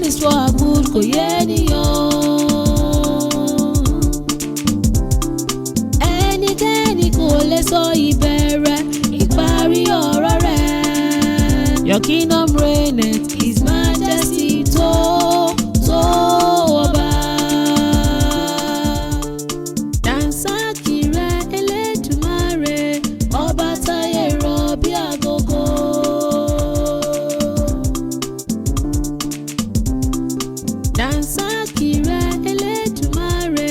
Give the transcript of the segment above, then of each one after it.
decision is for our good, kò yé ènìyàn. Ẹnikẹ́ni kò lè sọ ìbẹ̀rẹ̀ ìparí ọ̀rọ̀ rẹ̀. Your kingdom reigneth, His Majesty tó ọba. Dansaki rẹ̀ Elédùmarè, ọba táyé rọ̀ bí agogo. Dansaki rẹ̀ Elédùmarè,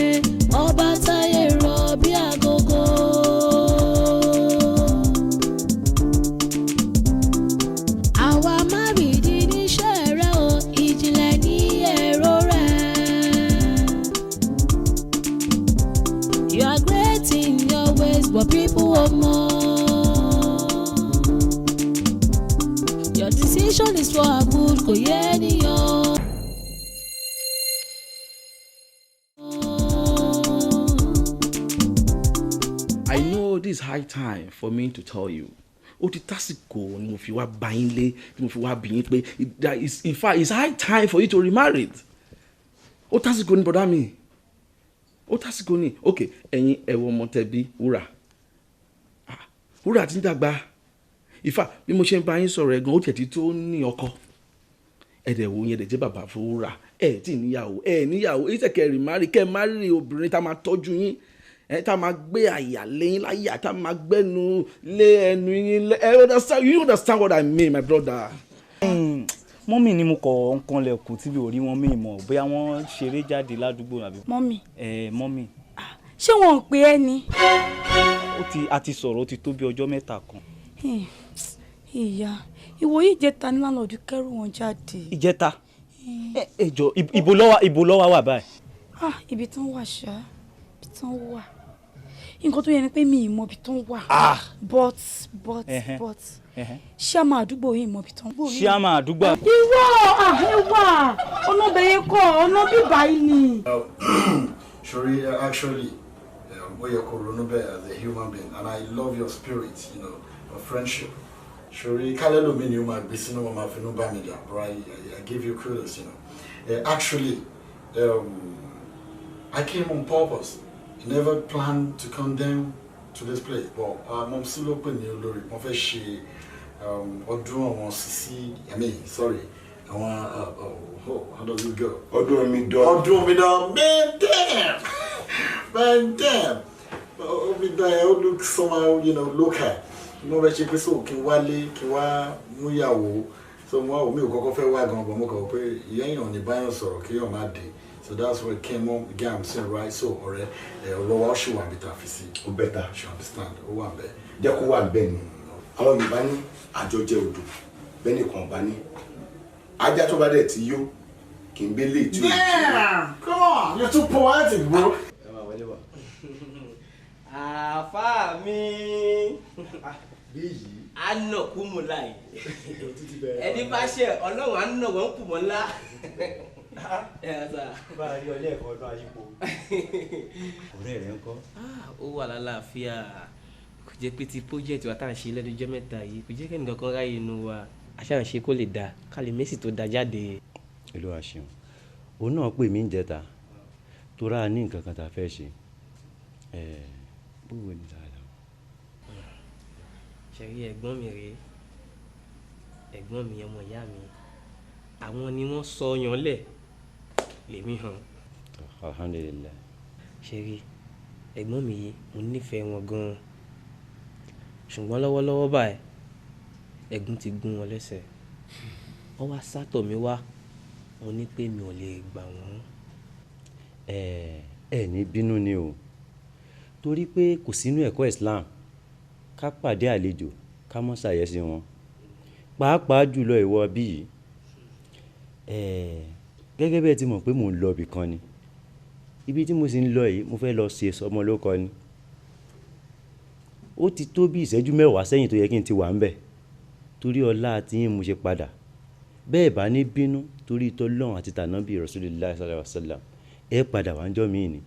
ọba táyé rọ̀ bí agogo. Àwa má rìdí níṣẹ́ rẹ̀ o, ìjìnlẹ̀ ní èrò rẹ̀. You are great in your ways, but people want more. Your decision is for our good, kò yé ènìyàn. I know this is high time for me to tell you. Ó ti tásìkò ni mo fi wá bá yín lé, tí mo fi wá bí yín pé in fact it's high time for you to remarry. Ó tásìkò ni bọ̀dá mi. Ó tásìkò ni. Ok, ẹ̀yin ẹ̀wọ̀ ọmọ tẹ̀bí Wúrà. Wúrà ti ń dàgbà. In fact bí mo ṣe ń bá yín sọ̀rọ̀ ẹ̀gan ó tẹ̀tí tó ní ọkọ. Ẹ̀dẹ̀ wo yẹn dẹ̀ jẹ́ bàbá fún Wúrà. Tí níyàwó èyí tẹ̀kẹ́ remarry kẹ́ marry obìnrin tá a máa tọ́jú yín. Tá a máa gbé àyà lẹ́yìn láyà tá a máa gbẹ́nu lé ẹnu yín you understand what I mean, my brother. Mọ́mì ni mo kọ̀ nǹkan lẹ̀kùn tí mi ò rí wọn mí mọ̀ bóyá wọ́n ṣeré jáde ládùúgbò àbí. Mọ́mì. Mọ́mì. Ṣé wọn ò pè ẹ́ ni? A ti sọ̀rọ̀ ó ti tó bí ọjọ́ mẹ́ta kan. Ìyá ìwòyí ìjẹta ní láńlọ́ọ̀dù kẹ́rù wọn jáde. Ìjẹta? Ẹjọ́ ibo ló wà báyìí? Ibi tán wà ṣá, ibi tán wà. Nǹkan tó yẹ ni pé mi ì mọ ibi tán wà. But ṣé a máa àdúgbò yìí mọ ibi tán wà. Ṣé a máa àdúgbò? Irọ́ àhẹ́wà ọ̀nà bẹ̀yẹ kọ́ ọ̀nà bíbá yìí ni. Shuri, actually, where you're Koronube as a human being, and I love your spirit, you know, of friendship. Shuri, Kalelo mean you might be seen Mama Finuba Media, but I give you kudos, you know. Actually, I came on purpose. I never planned to come down to this place, but Mom still open you, Lori. Mom first she, Odun wants to see. I mean, sorry, I want. How does it go? Odun me down. Man, damn. Man, damn. Odun me look somehow, you know, local. You know, she so Kiwale, Kiwa, Muyawo. So more me go for wagon, but more go pay. You ain't on the buy so Kiyo Madi. So that's where it came on. Again, I'm saying right. So or lower she want better fisi. O better. She understand. O want be. Jẹ́ kó wà bẹ́ẹ̀ ni. Àwọn Yorùbá ní àjọjẹ odò. Bẹ́ẹ̀ ni kan bá ní. Ajá tó bá dẹ̀ ti yó. Kì í gbélé tú. Yeah, come on, you're too poetic, bro. Àfáà mi. Bíyì. Àná kú mu láì. Ẹni bá ṣe Ọlọ́run àná wọn kú mọ́ ńlá. Bá a rí ọlẹ́ ẹ̀kọ́ ọdún ayípo. Ọ̀rẹ́ rẹ̀ ń kọ́. Ó wà lálàáfíà. Kò jẹ́ pé ti project wa tá à ń ṣe lẹ́nu ọjọ́ mẹ́ta yìí kò jẹ́ kí ẹnìkan kan ráyè inú wa. Àṣà ń ṣe kó lè dà ká lè mẹ́sì tó da jáde. Ìlú àṣìun òun náà pè mí ń jẹta tó rà ní nǹkan kan tá a fẹ́ ṣe bóòwò ní dáadáa. Ṣẹ̀rí ẹ̀gbọ́n mi rèé ẹ̀gbọ́n mi ọmọ ìyá mi àwọn ni wọ́n sọ ọyàn lẹ̀ lèmi hàn. Alhamdulillah. Ṣẹ̀rí ẹ̀gbọ́n mi yìí mo nífẹ̀ẹ́ wọn gan-an ṣùgbọ́n lọ́wọ́lọ́wọ́ báyìí ẹ̀gún ti gún wọn lẹ́sẹ̀ wọ́n wá sátọ̀ mi wá mo ní pé mi ò lè gbà wọ́n. Ẹ ní bínú ni o torí pé kò sínú ẹ̀kọ́ Islam ká pàdé àlejò ká mọ́ ṣàyẹ́sí wọn pàápàá jùlọ ìwọ bí yìí gẹ́gẹ́ bẹ́ẹ̀ ti mọ̀ pé mò ń lọ ibì kan ni ibi tí mo sì ń lọ yìí mo fẹ́ lọ ṣe sọmọ lóko ni ó ti tó bí ìṣẹ́jú mẹ́wàá sẹ́yìn tó yẹ kí n ti wà ń bẹ̀ torí ọlá àti yín mo ṣe padà bẹ́ẹ̀ bá ní bínú torí t'Ọlọ́run àti tànábì Rasulullah sallallahu alaihi wasallam ẹ padà wá ń jọ́ míì ni.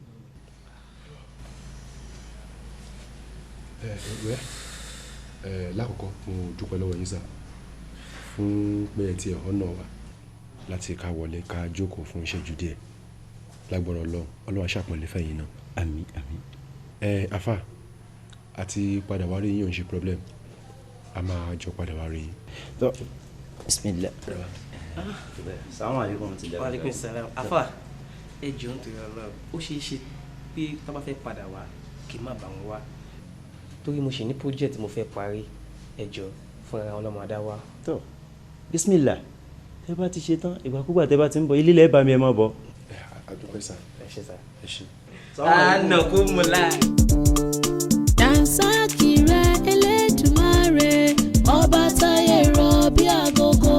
Lákòókò mo dúpẹ́ lọ́wọ́ yín sá fún pé ẹ ti ọ̀nà wa láti ká wọlé ká jókòó fún ìṣẹ́jú díẹ̀ lágbọ́rọ̀ Ọlọ́run aṣàpọ̀lẹ̀ fẹ́yìn náà. àmín àmín. Afa àti padà wá rí yín ò ń ṣe problem a máa jọ padà wá rí yín. tó bismillah. salamu alaikum ti dẹ. wa alaikum salam. Afa ẹ jọ̀ọ́ nítorí Ọlọ́run ó ṣeé ṣe pé tá bá fẹ́ padà wá kí n má bá wọn wá torí mo ṣe ní project mo fẹ́ parí ẹ jọ̀ọ́ fúnra wọn lọ́mọ adá wa. tó bismillah tẹ bá ti ṣe tán ìgbàkúgbà tẹ bá ti ń bọ̀ ilé lẹ́ẹ̀ bá mi ẹ má bọ̀. àdúpẹ́ sá. ẹ ṣe sá. ẹ ṣe. àánà kó mo láì. Dansaki rẹ Elédùmarè ọba táyé rọ̀ bí agogo.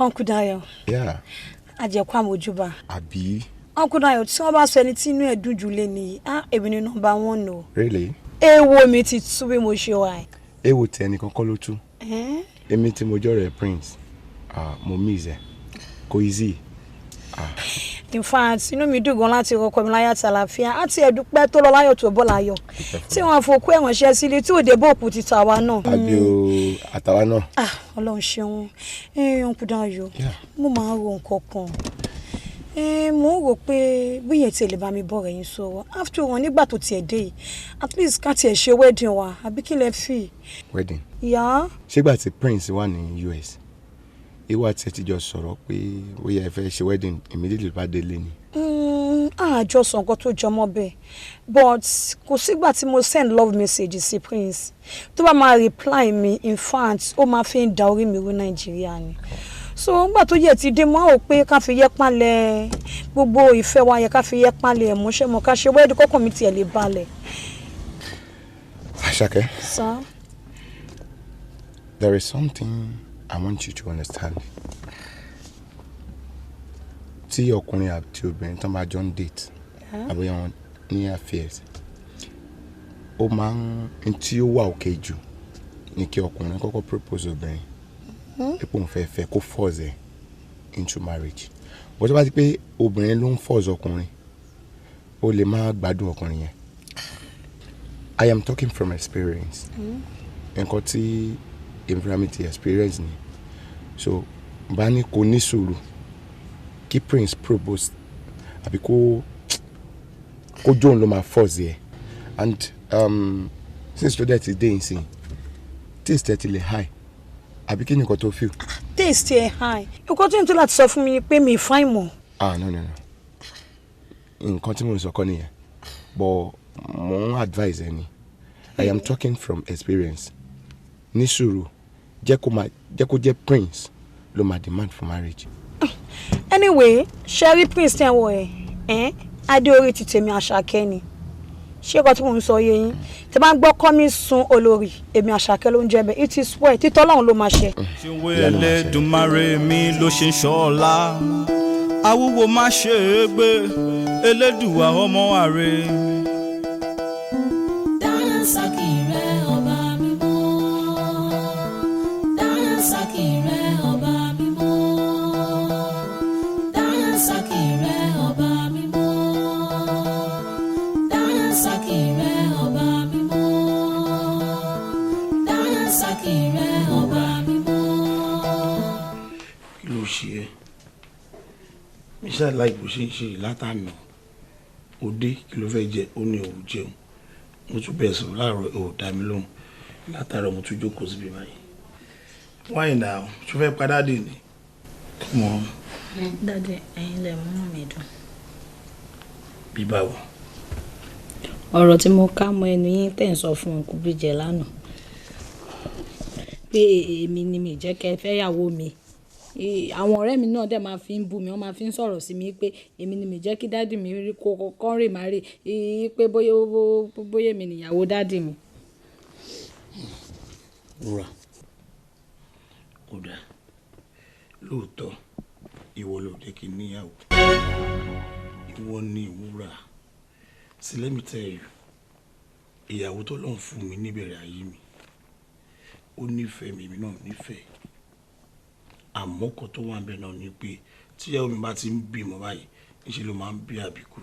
Uncle Dayo. Yeah. Àjẹkù àmójúbà. Àbí. Uncle Dayo tí wọ́n bá sọ ẹni tí inú ẹ̀ dùn jù lé ni èmi ni number 1 o. Really? Èwo mi ti tú bí mo ṣe wà. Èwo tí ẹnìkan kọ́ ló tú. Èmi tí mo jọ rẹ̀ Prince mo miss ẹ kò easy. In fact inú mi dùn gan láti rọkọ mi láyà tàlàfíà àti ẹ̀dúpẹ́ tó lọ láyọ̀ tó bọ́ láyọ̀ tí wọ́n fòkú ẹ̀wọ̀n ṣẹ́ sílé tí òde bòkú ti tàwa náà. àbí o àtàwa náà. Ọlọ́run ṣeun Uncle Dayo mo máa ń ro nǹkan kan mo ń rò pé bóyá tí ẹ lè bá mi bọ̀rẹ̀ yín sọ̀rọ̀ after all nígbà tó tiẹ̀ dé yìí at least ká tiẹ̀ ṣe wedding wa àbí kí lẹ fi. Wedding. Yeah. Ṣégbà tí Prince wà ní US ìwà tí ẹ ti jọ sọ̀rọ̀ pé bóyá ẹ fẹ́ ṣe wedding immediately bá délé ni. Àjọsọ nǹkan tó jọmọ́ bẹ́ẹ̀ but kò sígbà tí mo send love message sí Prince tó bá máa reply mi in fact ó máa fi ń da orí mi rú Nàìjíríà ni so nígbà tó yẹ ti dé mọ́ ò pé ká fi yẹ palẹ̀ gbogbo ìfẹ́ wa yẹ ká fi yẹ palẹ̀ ẹ̀múṣẹ́ mọ́ ká ṣe wedding kọ́kọ́ mi tiẹ̀ lè balẹ̀. Àṣàkẹ́. Sir. There is something I want you to understand. Tí ọkùnrin àti obìnrin tán bá jọ ń date àbúyá wọn ní affairs ó máa ń tí ó wà òkè jù ní kí ọkùnrin kọ́kọ́ propose obìnrin pípò ń fẹ́ kó force ẹ̀ into marriage bó tó bá ti pé obìnrin ló ń force ọkùnrin ó lè má gbádùn ọkùnrin yẹn. I am talking from experience. Nǹkan tí environment experience ni so bá ní kò ní sùúrù kí Prince propose àbí kó John ló máa force ẹ and since tó dẹ̀ ti dé nsìn taste ẹ ti lè high àbí kí ni nǹkan tó feel. Taste ẹ high nǹkan tó ń tó láti sọ fún mi ni pé mi fine mọ́. No nǹkan tí mo ń sọ kọ́ nìyẹn but mo ń advise ẹ ni I am talking from experience ní sùúrù jẹ́ kó jẹ́ Prince ló máa demand for marriage. Anyway Sherry Prince tẹ́ wọ ẹ̀ adé orí ti tèmi Àṣàkẹ́ ni ṣé kọ́ tí mò ń sọ yé yín tẹ́ bá ń gbọ́ kọ́mí sun olórí èmi Àṣàkẹ́ ló ń jẹ́ bẹ́ẹ̀ it is well títọ́ Ọlọ́run ló máa ṣe. ṣéwé Elédùmarè mi ló ṣe ń ṣọ́ọ́lá awúwo má ṣe é gbé Elédùwà ọmọ àrè. Dansaki rẹ ọba mímọ́ Dansaki rẹ ọba mímọ́ Dansaki rẹ ọba mímọ́ Dansaki rẹ ọba mímọ́ Dansaki rẹ ọba mímọ́. Kí ló ṣe ẹ́? Mi ṣáà láì bó ṣe ń ṣe látànà òde kí ló fẹ́ jẹ ó ní òun jẹun mo tún bẹ̀rẹ̀ sọ̀rọ̀ láàárọ̀ ò dá mi lóhùn látàárọ̀ mo tún jókòó síbi báyìí why now ṣó fẹ́ padà dé ni. Dádì ẹ̀yin lẹ múnú mi dùn. Bí báwo. Ọ̀rọ̀ tí mo ká mọ́ ẹnu yín tẹ́ ń sọ fún òkú bíjẹ lánàá pé èmi ni mi jẹ́ kẹ́ fẹ́yàwó mi àwọn ọ̀rẹ́ mi náà dẹ̀ máa fi ń bú mi wọ́n máa fi ń sọ̀rọ̀ sí mi pé èmi ni mi jẹ́ kí dádì mi rí kọ́ rè má rè pé bóyá èmi nìyàwó dádì mi. Wúrà kódà lóòótọ́ ìwọ ló jẹ́ kí n níyàwó ìwọ ní Wúrà sí let me tell you ìyàwó tó lọ́n fún mi níbẹ̀rẹ̀ ayé mi ó nífẹ̀ẹ́ mi èmi náà nífẹ̀ẹ́ àmọ́ kò tó wà ń bẹ̀ náà ni pé tíyàwó mi bá ti ń bímọ báyìí níṣẹ́ ló máa ń bí àbíkú.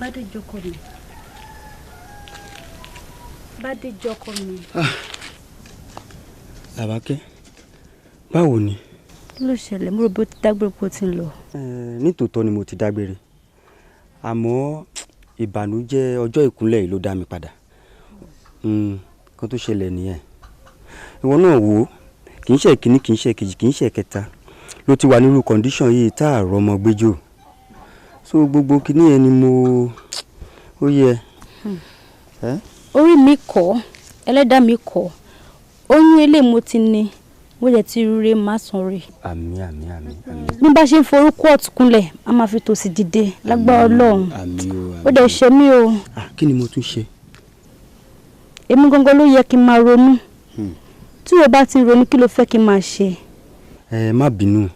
Bádéjọ ọkọ mi. Bádéjọ ọkọ mi. Làbákẹ́, báwo ni? Kí ló ṣẹlẹ̀? Mo rò bó ti dágbére pé ó ti ń lọ. Nítòótọ́ ni mo ti dágbére. Àmọ́ ìbànújẹ́ ọjọ́ ìkúnlẹ̀ yìí ló dá mi padà. Kan tó ṣẹlẹ̀ nìyẹn. Ìwọ náà wò ó, kì í ṣe ìkíní, kì í ṣe ìkejì, kì í ṣe ìkẹta. Ló ti wà nírú condition yìí tá a rọmọ gbẹ́jọ́. So gbogbo kíní yẹn ni mo ó yẹ. Orí mi kọ́, ẹlẹ́dàá mi kọ́. Oyún ilé mo ti ní, mo jẹ́ ti rúre má san re. Àmín àmín àmín àmín. Bí n bá ṣe ń forúkọ ọ̀túnkúnlẹ̀, a máa fi tòsì dìde lágbára Ọlọ́run. Àmín o. Ó dẹ̀ ṣe mí o. Kí ni mo tún ṣe? Èmi gangan ló yẹ kí n máa ronú. Tí o bá ti ń ronú, kí ló fẹ́ kí n máa ṣe? Má bínú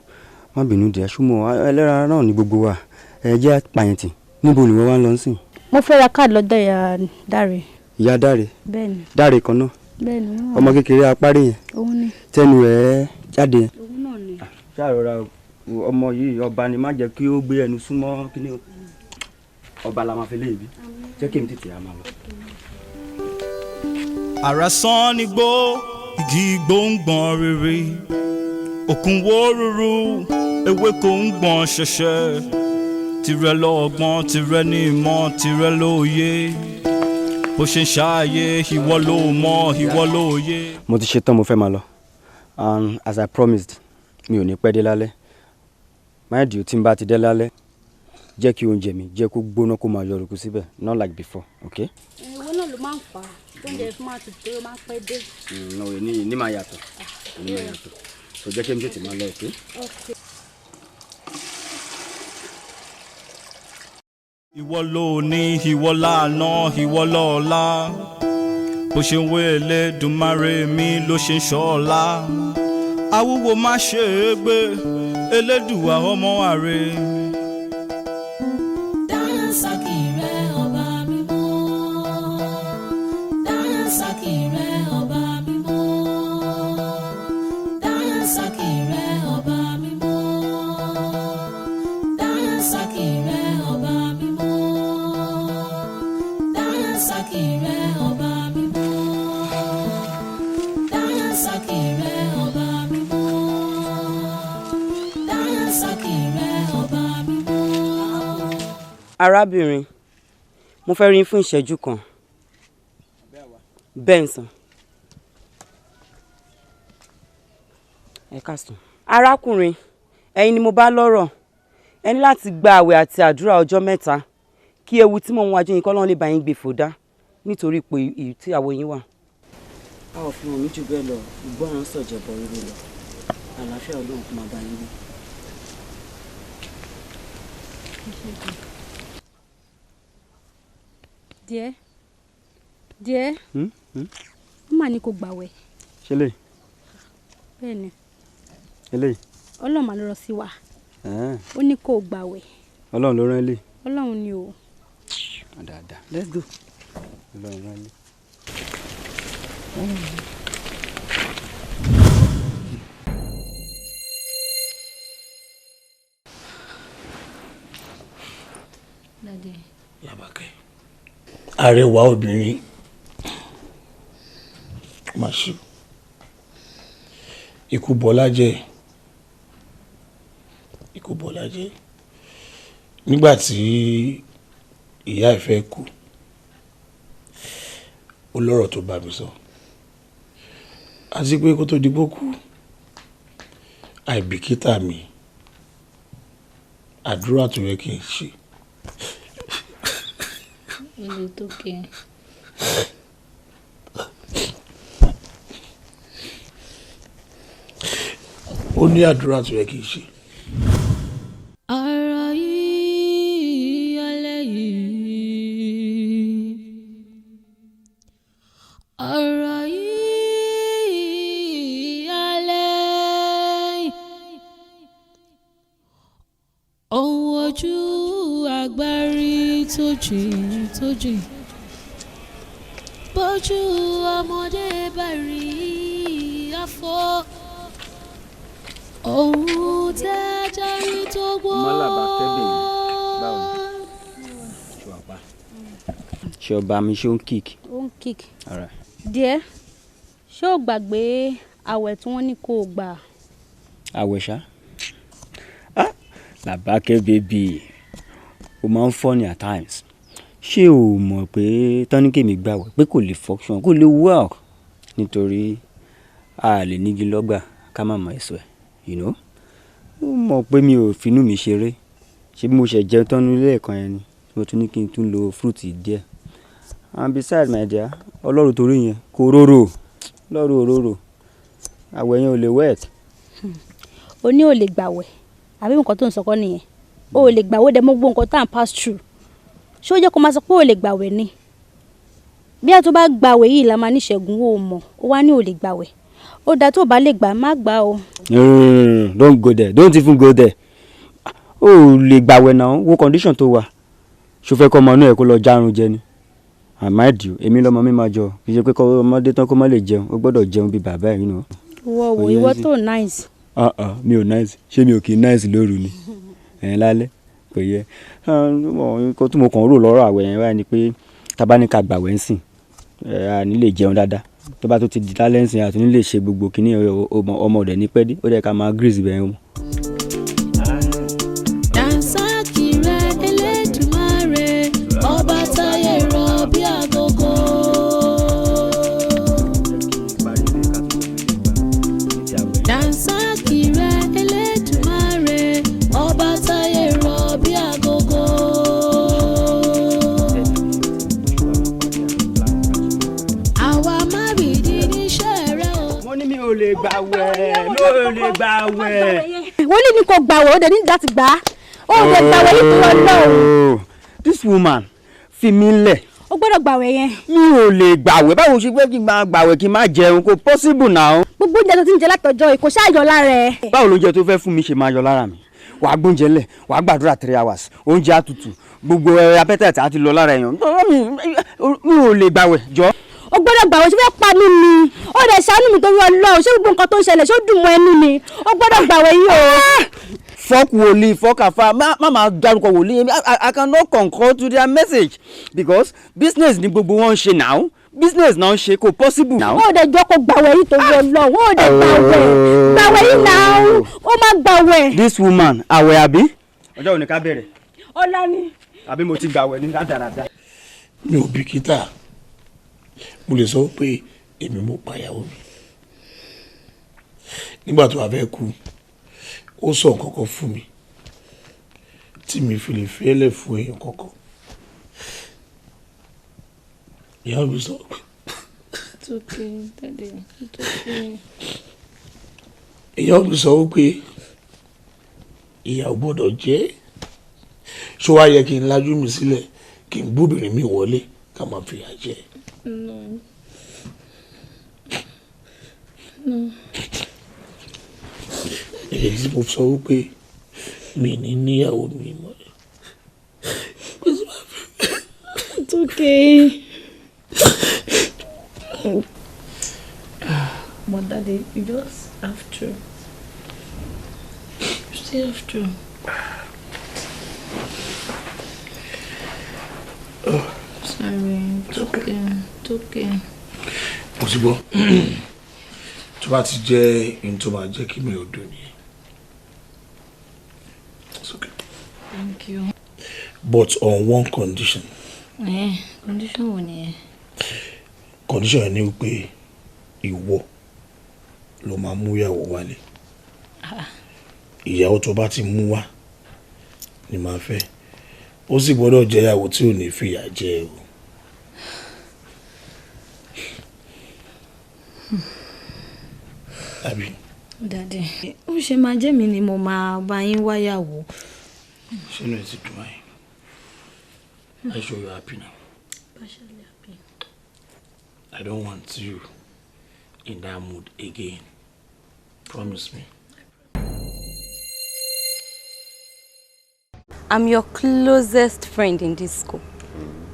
díẹ̀, ṣùgbọ́n ẹlẹ́ra náà ni gbogbo wa. Jẹ́ pàyẹ̀tì. Níbo ni wọ́n wá ń lọ sí? Mo fẹ́ ra káàdì lọ́dọ̀ ìyá Dáre. Ìyá Dáre? Bẹ́ẹ̀ni. Dáre kan náà? Bẹ́ẹ̀ni. Ọmọ kékeré apárí yẹn? Òun ni. Tẹnu ẹ̀ jáde yẹn? Òun náà ni. Ṣàròrà ọmọ yìí ọba ni, má jẹ́ kí ó gbé ẹnu súnmọ́ kíní ọba la máa fi léèbí. Jẹ́ kí n tètè á máa lọ. Àràsán nígbó, igi gbòǹgbòn rere, òkun wó rúru, ewéko ń gbọ̀n ṣẹ̀ṣẹ̀. Tìrẹ lọ́gbọ́n, tìrẹ ní ìmọ̀, tìrẹ lóye. Bó ṣe ń ṣàyè, ìwọ ló mọ̀, ìwọ ló yé. Mo ti ṣetán, mo fẹ́ máa lọ. And as I promised, mi ò ní pẹ́ dé lálẹ́. Mind you, tí n bá ti dé lálẹ́, jẹ́ kí oúnjẹ mi jẹ́ kó gbóná kó máa yọrùkú síbẹ̀, not like before, okay? Ìwọ náà ló máa ń fà á. Oúnjẹ fún máa tutù, ó máa ń pẹ́ dé. Ní máa yàtọ̀. Ní máa yàtọ̀. So jẹ́ kí n tètè máa lọ, okay? Okay. Ìwọ ló ní, ìwọ lánàá, ìwọ lọ́la. Bó ṣe ń wé Elédùmarè mi ló ṣe ń ṣọ́la. Awúwo má ṣe é gbé, Elédùà ọmọ àrè. Dansaki rẹ ọba mímọ́. Dansaki rẹ ọba mímọ́. Dansaki rẹ ọba mímọ́. Dansaki rẹ ọba mímọ́. Dansaki rẹ ọba mímọ́. Dansaki rẹ ọba mímọ́. Dansaki rẹ ọba mímọ́. Arábìnrin, mo fẹ́ rí yín fún ìṣẹ́jú kan. Benson. Ẹ káàsán. Arákùnrin, ẹ̀yin ni mo bá lọ́rọ̀. Ẹ ní láti gba àwẹ̀ àti àdúrà ọjọ́ 3 kí ewu tí mo ń wájú yín kọ́ lọ́n lè bá yín gbé fòdá nítorí ipò tí àwọ̀ yín wà. A ò fi hàn mí jù bẹ́ẹ̀ lọ, ìgbọràn sọ̀jẹ̀bọ̀ rere lọ. Àlàáfíà Ọlọ́run kò máa bá yín gbé. Díẹ̀. Ó mà ní kó gbàwẹ̀. Ṣé lè? Bẹ́ẹ̀ni. Eléyìí? Ọlọ́run máa lọ sí wa. Ó ní kó gbàwẹ̀. Ọlọ́run ló rán ilé. Ọlọ́run ni o. Dáadáa. Let's go. Ọlọ́run rán ilé. Làbákẹ́, arẹwà obìnrin máa ṣe ikú bọ́lá jẹ́ nígbà tí ìyá ẹ̀ fẹ́ kú ó lọ́rọ̀ tó bá mi sọ àti pé kó tó di pé ó kú àìbìkítà mi àdúrà tó yẹ kí n ṣe. Ilé tó kẹ́. Ó ní àdúrà tó yẹ kí n ṣe. Ara yìí alẹ́ yìí. Ara yìí alẹ́ yìí. Ohun ojú agbárí tó jìn tó jìn. Bójú ọmọdé bá rí afọ́. Ohun tẹ́jà rí tó gbọ́. Mọ́làbá kẹ́bìn báwo ni? pa. ṣé ọba mi ṣó ń kíkì. ó ń kíkì. díẹ̀ ṣé o gbàgbé àwẹ̀ tí wọ́n ní kó o gbà. àwẹ̀ ṣá Làbákẹ́ bèbí o máa ń funny at times. ṣé o mọ̀ pé tọ́níkèmí gbàwẹ̀ pé kò lè function kò lè work nítorí a lè nígi lọ́gbà ká má mọ èso ẹ̀ you know. ó mọ̀ pé mi ò finú mi ṣeré ṣé bí mo ṣe jẹun tán nílé ẹ̀kan yẹn ni mo tún ní kí n tún lo fruit díẹ̀. And besides my dear ọlọ́run torí yẹn kò róró lọ́rùn òróró àwẹ̀ yẹn ò lè wet. o ní o lè gbàwẹ̀ àbí nǹkan tó ń sọkọ́ nìyẹn o lè gbàwẹ̀ dẹ̀ mọ́ gbogbo nǹkan tá à ń pass through ṣé ó jẹ́ kó máa sọ pé o lè gbàwẹ̀ ni bí a tó bá gbàwẹ̀ yìí la máa ní ìṣẹ́gun o mọ̀ ó wá ní o lè gbàwẹ̀ ó dáa tó bá lè gbà má gbà o. Don't go there, don't even go there. o lè gbàwẹ̀ náà wo condition tó wà ṣó fẹ́ kọ́ ọmọ inú ẹ̀ kó lọ járun jẹ ni àmàdì èmi lọ́mọ mi máa jọ kì í ṣe pé kọ́ ọmọdé tán kó má lè jẹun ó gbọ́dọ̀ jẹun bí bàbá ẹ̀ nínú. ìwọ tó nice. mi ò nice ṣé mi ò kì í nice lóru ni lálẹ́ kò yẹ nǹkan tí mo kàn rò lọ́rọ̀ àwẹ̀ yẹn wáyé ni pé tábà ní ká gbàwẹ̀ ń sìn a ní lè jẹun dáadáa tó bá tó ti di lálẹ́ ń sìn àti ní lè ṣe gbogbo kíní ọmọ ọ̀dẹ̀ ní pẹ́ẹ́dí ó dẹ̀ ká máa grease bẹ́ẹ̀ wọn. Dansaki rẹ Elédùmarè ọba táyé rọ̀ bí agogo. Dansaki rẹ Elédùmarè ọba táyé rọ̀ bí agogo. àwa má rí di níṣẹ́ rẹ o. mo ní mi ò lè gbàwẹ̀ wọ́n ní kò gbàwẹ̀ ó dẹ̀ ní láti gbà á ó dẹ̀ gbàwẹ̀ yìí tó lọ. this woman fi mí lẹ̀. ó gbọ́dọ̀ gbàwẹ̀ yẹn. mi ò lè gbàwẹ̀ báwo ṣe fẹ́ kí n máa gbàwẹ̀ kí n má jẹun kò possible now. gbogbo oúnjẹ tó ti ń jẹ látọjọ́ yìí kò ṣáàyọ lára ẹ. báwo lóúnjẹ tó fẹ́ fún mi ṣe máa yọ lára mi wàá gbóúnjẹ lẹ̀ wàá gbàdúrà 3 hours oúnjẹ àtútù gbogbo appetite àti lọ lára èèyàn mi ò lè gbàwẹ̀ jọ. ó gbọ́dọ̀ gbàwẹ̀ ṣe fẹ́ pa mí ni ó dẹ̀ ṣàánú mi torí Ọlọ́run ṣé gbogbo nǹkan tó ń ṣẹlẹ̀ ṣó dùn mọ́ ẹnu ni ó gbọ́dọ̀ gbàwẹ̀ yìí o. Fuck wòlíì fuck àfa má máa dárúkọ wòlíì I cannot concur to their message because business ni gbogbo wọn ń ṣe now business náà ń ṣe kò possible now. ó dẹ̀ jọ kó gbàwẹ̀ yìí torí Ọlọ́run ó dẹ̀ gbàwẹ̀ yìí now ó má gbàwẹ̀. this woman àwẹ̀ àbí ọjọ́ òní ká bẹ̀rẹ̀. ọ̀la ni. àbí mo ti gbàwẹ̀ ní dáadáa. mi ò bìkítà mo lè sọ pé èmi mo pàyàwó mi nígbà tó wà fẹ́ kú ó sọ kankan fún mi tí mi fi lè fẹ́lẹ̀ fún èèyàn kankan ìyá mi sọ pé ìyá mi sọ pé ìyà ò gbọ́dọ̀ jẹ́ ṣó wá yẹ kí n lajú mi sílẹ̀ kí n gbóbìnrin mi wọlé ká máa fìyà jẹ. No. No. èyí tí mo sọ wípé mi ní níyàwó mi mọ́ ẹ. It's okay. But Daddy, you just have to. You still have to. Sorry, it's okay. It's okay. mo ti gbọ́ tó bá ti jẹ́ ohun tó máa jẹ́ kí mi ò dùn ni. It's okay. Thank you. But on one condition. Condition wo ni? Condition yẹn ni wípé ìwọ ló máa mú ìyàwó wálé. Ìyàwó tó bá ti mú wá ni màá fẹ́. Ó sì gbọ́dọ̀ jẹ́ ìyàwó tí ò ní fìyà jẹ o. Àbí? Daddy, ó ṣe máa jẹ́ mi ni mo máa bá yín wáyàwó. Ṣé inú ẹ ti dùn báyìí? I sure you're happy now. Partially happy. I don't want you in that mood again. Promise me. I'm your closest friend in this school.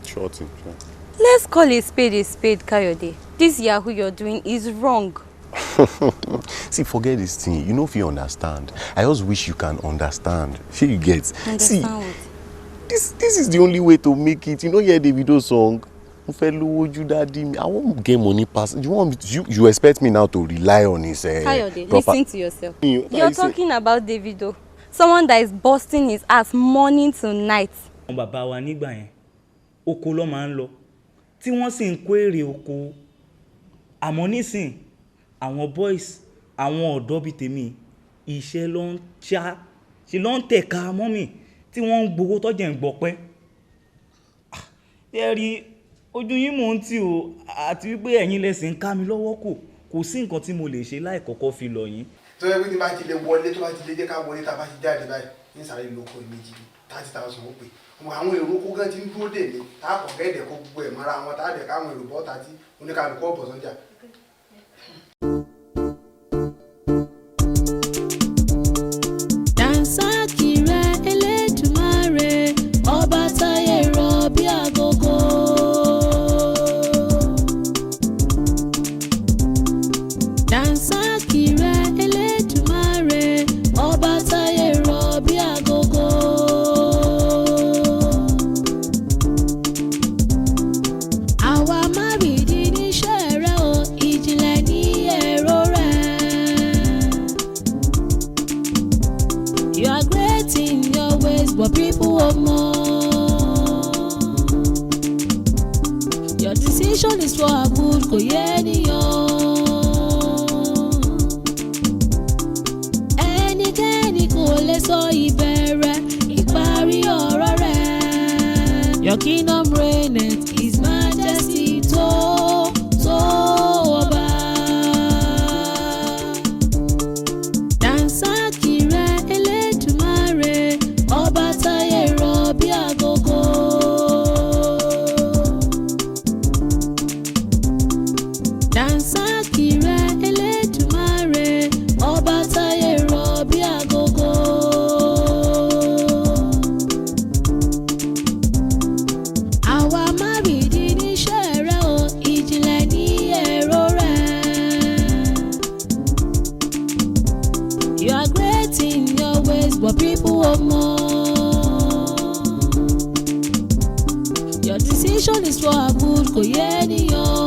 Sure thing, sure. Let's call a spade, Kayode. This Yahoo you're doing is wrong. See, forget this thing. You know if you understand. I just wish you can understand. See, you get. Understand what? this is the only way to make it. You know, hear Davido song. I won't get money pass. You expect me now to rely on his Kayode, proper... listen to yourself. You're talking about Davido, someone that is busting his ass morning to night. Bàbá wa nígbà yẹn oko ló máa ń lọ tí wọ́n sì ń kó èrè oko àmọ́ nísìn àwọn boys àwọn ọ̀dọ́ bíi tèmi iṣẹ́ ló ń ṣá ṣe ló ń tẹ̀ka mọ́mì tí wọ́n ń gbowó tọ́jà ń gbọ́pẹ́ ẹ rí ojú yín mò ń tì o àti wípé ẹ̀yin lẹ́sìn ń ká mi lọ́wọ́ kò sí nǹkan tí mo lè ṣe láì kọ́kọ́ fi lọ yín. tó yẹ pé tí bá ti lè wọlé tó bá ti lè jẹ́ ká wọlé tá a bá ti jáde báyìí ní sàrẹ́ lóko méjì 30,000 ó pè àwọn èrò kó gan ti ń dúró dè mí tá a kọ̀ kẹ́ẹ̀dẹ̀ kó gbogbo ẹ̀ mọ́ra wọn tá a dẹ̀ káwọn èrò bọ́ta tí oníkàlùkù ọ̀bọ̀ sọ́jà. Dansaki rẹ Elédùmarè ọba táyé rọ̀ bí agogo. Dansaki rẹ Elédùmarè ọba táyé rọ̀ bí agogo. Àwa má rìdí níṣẹ́ rẹ o ìjìnlẹ̀ ní èrò rẹ. You are great in your ways, but people want more. Your decision is for our good, kò yé ènìyàn. Ẹnikẹ́ni kò lè sọ ìbẹ̀rẹ̀ ìparí ọ̀rọ̀ rẹ̀. Your kingdom reigneth, his majesty tó ọba. Dansaki rẹ Elédùmarè ọba táyé rọ̀ bí agogo. Dansaki rẹ Elédùmarè ọba táyé rọ̀ bí agogo. Àwa má rìdí níṣẹ́ rẹ o ìjìnlẹ̀ ní èrò rẹ. You are great in your ways, but people want more. Your decision is for our good, kò yé ènìyàn.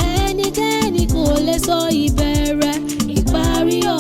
Ẹnikẹ́ni kò lè sọ